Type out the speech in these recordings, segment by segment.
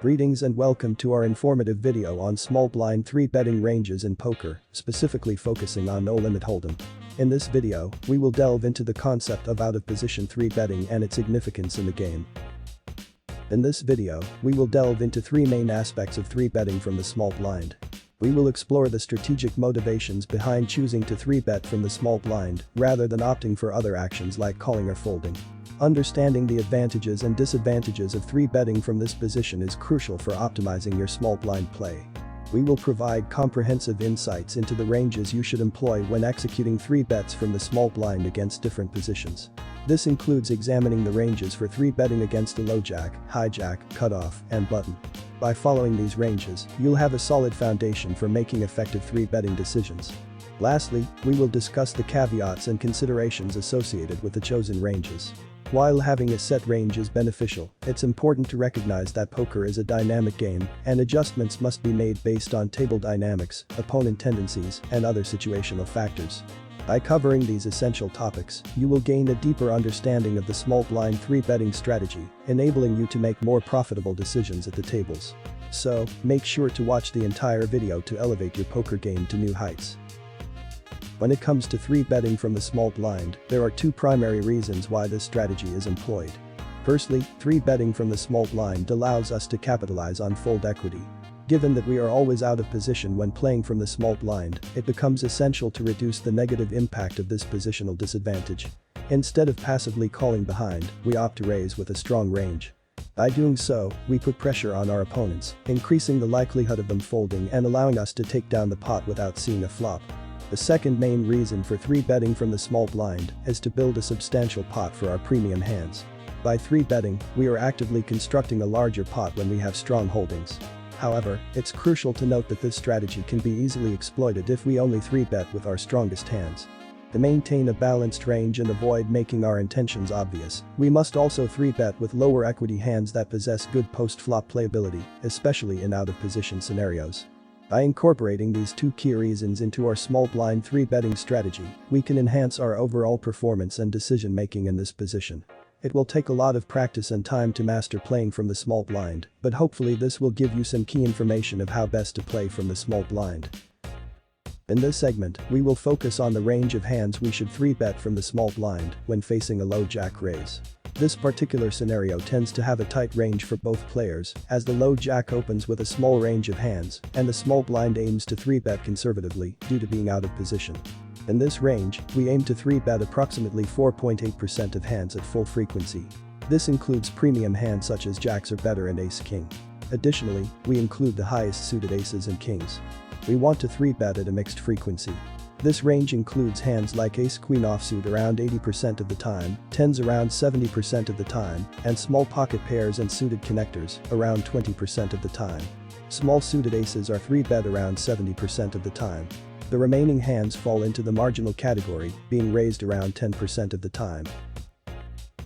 Greetings and welcome to our informative video on small blind 3 betting ranges in poker, specifically focusing on no limit hold'em. In this video, we will delve into the concept of out of position 3 betting and its significance in the game. In this video, we will delve into 3 main aspects of 3 betting from the small blind. We will explore the strategic motivations behind choosing to 3 bet from the small blind rather than opting for other actions like calling or folding. Understanding the advantages and disadvantages of 3 betting from this position is crucial for optimizing your small blind play. We will provide comprehensive insights into the ranges you should employ when executing 3 bets from the small blind against different positions. This includes examining the ranges for 3 betting against a low jack, hijack, cutoff, and button. By following these ranges, you'll have a solid foundation for making effective 3 betting decisions. Lastly, we will discuss the caveats and considerations associated with the chosen ranges. While having a set range is beneficial, it's important to recognize that poker is a dynamic game and adjustments must be made based on table dynamics, opponent tendencies, and other situational factors. By covering these essential topics, you will gain a deeper understanding of the small blind 3 betting strategy, enabling you to make more profitable decisions at the tables. So, make sure to watch the entire video to elevate your poker game to new heights. When it comes to 3 betting from the small blind, there are 2 primary reasons why this strategy is employed. Firstly, 3 betting from the small blind allows us to capitalize on fold equity. Given that we are always out of position when playing from the small blind, it becomes essential to reduce the negative impact of this positional disadvantage. Instead of passively calling behind, we opt to raise with a strong range. By doing so, we put pressure on our opponents, increasing the likelihood of them folding and allowing us to take down the pot without seeing a flop. The second main reason for 3 betting from the small blind is to build a substantial pot for our premium hands. By 3 betting, we are actively constructing a larger pot when we have strong holdings. However, it's crucial to note that this strategy can be easily exploited if we only 3 bet with our strongest hands. To maintain a balanced range and avoid making our intentions obvious, we must also 3 bet with lower equity hands that possess good post-flop playability, especially in out-of-position scenarios. By incorporating these 2 key reasons into our small blind 3 betting strategy, we can enhance our overall performance and decision making in this position. It will take a lot of practice and time to master playing from the small blind, but hopefully this will give you some key information of how best to play from the small blind. In this segment, we will focus on the range of hands we should 3 bet from the small blind when facing a low jack raise. This particular scenario tends to have a tight range for both players, as the low jack opens with a small range of hands and the small blind aims to 3 bet conservatively due to being out of position. In this range, we aim to 3 bet approximately 4.8% of hands at full frequency. This includes premium hands such as jacks or better and ace-king. Additionally, we include the highest suited aces and kings. We want to 3 bet at a mixed frequency. This range includes hands like ace-queen offsuit around 80% of the time, 10s around 70% of the time, and small pocket pairs and suited connectors around 20% of the time. Small suited aces are 3 bet around 70% of the time. The remaining hands fall into the marginal category, being raised around 10% of the time.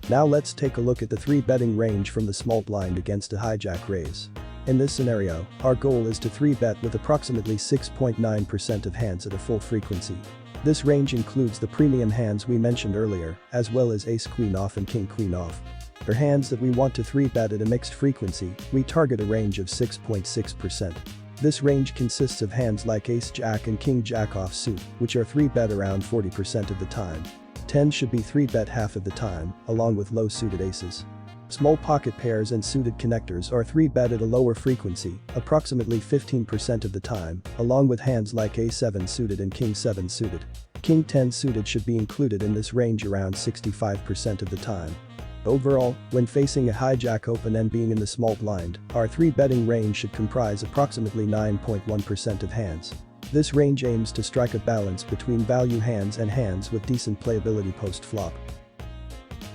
Now let's take a look at the 3 betting range from the small blind against a hijack raise. In this scenario, our goal is to 3 bet with approximately 6.9% of hands at a full frequency. This range includes the premium hands we mentioned earlier, as well as ace-queen off and king-queen off. For hands that we want to 3 bet at a mixed frequency, we target a range of 6.6%. This range consists of hands like ace-jack and king-jack offsuit, which are 3 bet around 40% of the time. 10 should be 3 bet half of the time, along with low suited aces. Small pocket pairs and suited connectors are 3 bet at a lower frequency, approximately 15% of the time, along with hands like a7 suited and king7 suited. King10 suited should be included in this range around 65% of the time. Overall, when facing a hijack open and being in the small blind, our 3 betting range should comprise approximately 9.1% of hands. This range aims to strike a balance between value hands and hands with decent playability post-flop.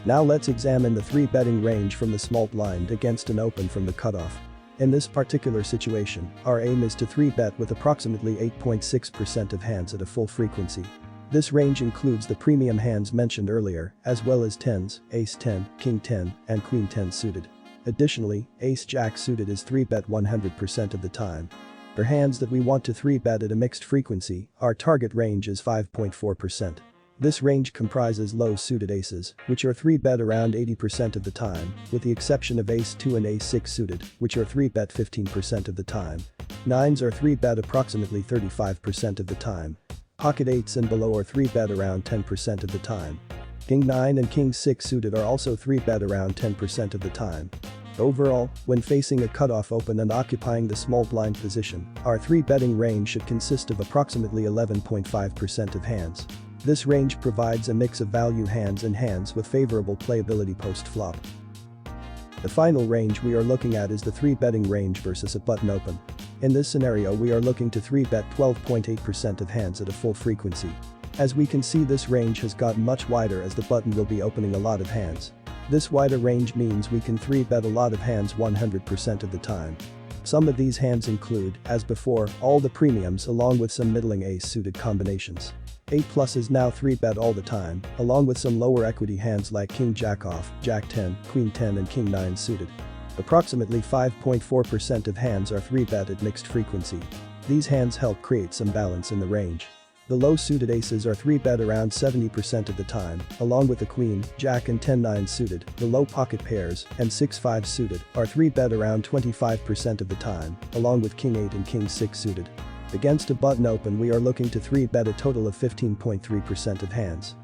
Now let's examine the 3 betting range from the small blind against an open from the cutoff. In this particular situation, our aim is to 3 bet with approximately 8.6% of hands at a full frequency. This range includes the premium hands mentioned earlier, as well as 10s, ace-10, king-10, and queen-10 suited. Additionally, ace-jack suited is 3 bet 100% of the time. For hands that we want to 3 bet at a mixed frequency, our target range is 5.4%. This range comprises low-suited aces, which are 3-bet around 80% of the time, with the exception of ace-2 and ace-6 suited, which are 3-bet 15% of the time. Nines are 3-bet approximately 35% of the time. Pocket eights and below are 3-bet around 10% of the time. King 9 and King 6 suited are also 3-bet around 10% of the time. Overall, when facing a cutoff open and occupying the small blind position, our 3-betting range should consist of approximately 11.5% of hands. This range provides a mix of value hands and hands with favorable playability post-flop. The final range we are looking at is the 3-betting range versus a button open. In this scenario, we are looking to 3-bet 12.8% of hands at a full frequency. As we can see, this range has gotten much wider as the button will be opening a lot of hands. This wider range means we can 3-bet a lot of hands 100% of the time. Some of these hands include, as before, all the premiums along with some middling ace-suited combinations. 8+ is now 3-bet all the time, along with some lower equity hands like King Jack off, Jack 10, Queen 10 and King 9 suited. Approximately 5.4% of hands are 3-bet at mixed frequency. These hands help create some balance in the range. The low-suited aces are 3-bet around 70% of the time, along with the Queen, Jack and 10-9 suited. The low pocket pairs and 6-5 suited are 3-bet around 25% of the time, along with King 8 and King 6 suited. Against a button open, we are looking to 3-bet a total of 15.3% of hands.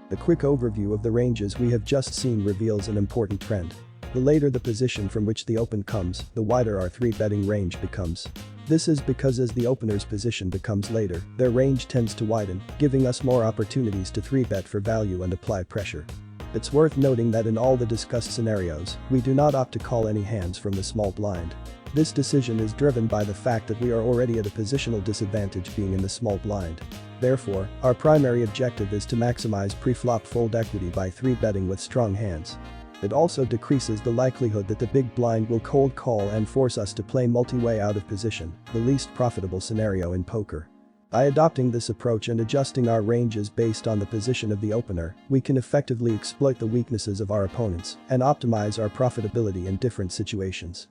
The quick overview of the ranges we have just seen reveals an important trend. The later the position from which the open comes, the wider our 3-betting range becomes. This is because as the opener's position becomes later, their range tends to widen, giving us more opportunities to 3-bet for value and apply pressure. It's worth noting that in all the discussed scenarios, we do not opt to call any hands from the small blind. This decision is driven by the fact that we are already at a positional disadvantage being in the small blind. Therefore, our primary objective is to maximize pre-flop fold equity by 3-betting with strong hands. It also decreases the likelihood that the big blind will cold call and force us to play multi-way out of position, the least profitable scenario in poker. By adopting this approach and adjusting our ranges based on the position of the opener, we can effectively exploit the weaknesses of our opponents and optimize our profitability in different situations.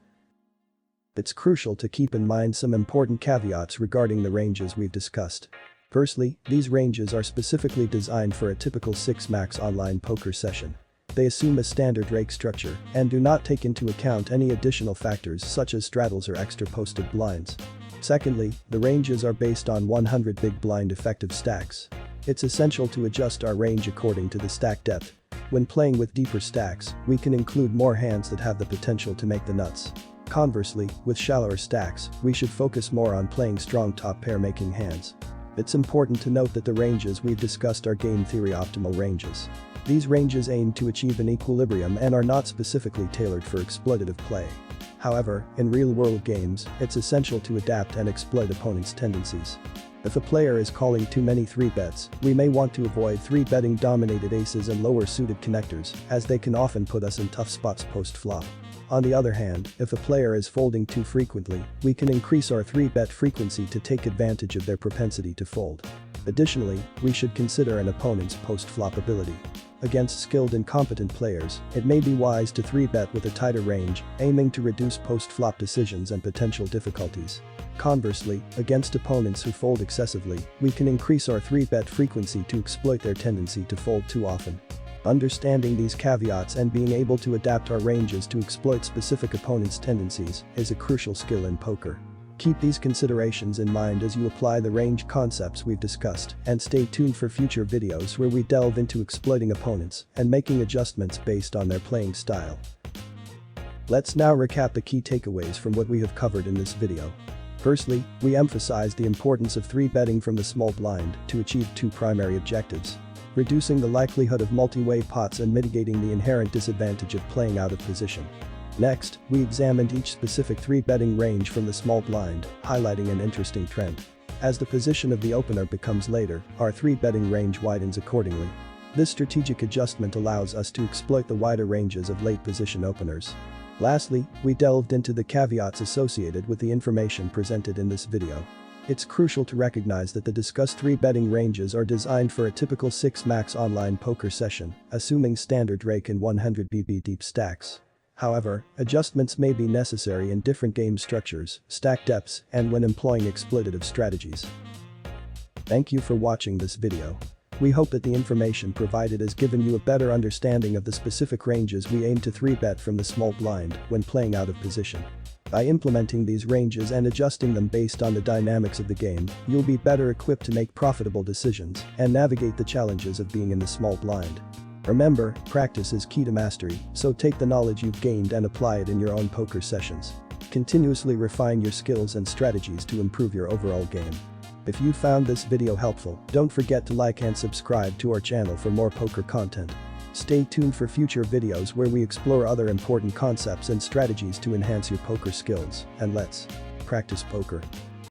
It's crucial to keep in mind some important caveats regarding the ranges we've discussed. Firstly, these ranges are specifically designed for a typical 6-max online poker session. They assume a standard rake structure and do not take into account any additional factors such as straddles or extra posted blinds. Secondly, the ranges are based on 100 big blind effective stacks. It's essential to adjust our range according to the stack depth. When playing with deeper stacks, we can include more hands that have the potential to make the nuts. Conversely, with shallower stacks, we should focus more on playing strong top pair making hands. It's important to note that the ranges we've discussed are game theory optimal ranges. These ranges aim to achieve an equilibrium and are not specifically tailored for exploitative play. However, in real-world games, it's essential to adapt and exploit opponents' tendencies. If a player is calling too many 3-bets, we may want to avoid 3-betting dominated aces and lower-suited connectors, as they can often put us in tough spots post-flop. On the other hand, if a player is folding too frequently, we can increase our 3-bet frequency to take advantage of their propensity to fold. Additionally, we should consider an opponent's post-flop ability. Against skilled and competent players, it may be wise to 3-bet with a tighter range, aiming to reduce post-flop decisions and potential difficulties. Conversely, against opponents who fold excessively, we can increase our 3-bet frequency to exploit their tendency to fold too often. Understanding these caveats and being able to adapt our ranges to exploit specific opponents' tendencies is a crucial skill in poker. Keep these considerations in mind as you apply the range concepts we've discussed, and stay tuned for future videos where we delve into exploiting opponents and making adjustments based on their playing style. Let's now recap the key takeaways from what we have covered in this video. Firstly, we emphasize the importance of 3-betting from the small blind to achieve two primary objectives: reducing the likelihood of multi-way pots and mitigating the inherent disadvantage of playing out of position. Next, we examined each specific 3-betting range from the small blind, highlighting an interesting trend. As the position of the opener becomes later, our 3-betting range widens accordingly. This strategic adjustment allows us to exploit the wider ranges of late position openers. Lastly, we delved into the caveats associated with the information presented in this video. It's crucial to recognize that the discussed 3-betting ranges are designed for a typical 6-max online poker session, assuming standard rake and 100 BB deep stacks. However, adjustments may be necessary in different game structures, stack depths, and when employing exploitative strategies. Thank you for watching this video. We hope that the information provided has given you a better understanding of the specific ranges we aim to 3-bet from the small blind when playing out of position. By implementing these ranges and adjusting them based on the dynamics of the game, you'll be better equipped to make profitable decisions and navigate the challenges of being in the small blind. Remember, practice is key to mastery, so take the knowledge you've gained and apply it in your own poker sessions. Continuously refine your skills and strategies to improve your overall game. If you found this video helpful, don't forget to like and subscribe to our channel for more poker content. Stay tuned for future videos where we explore other important concepts and strategies to enhance your poker skills, and let's practice poker.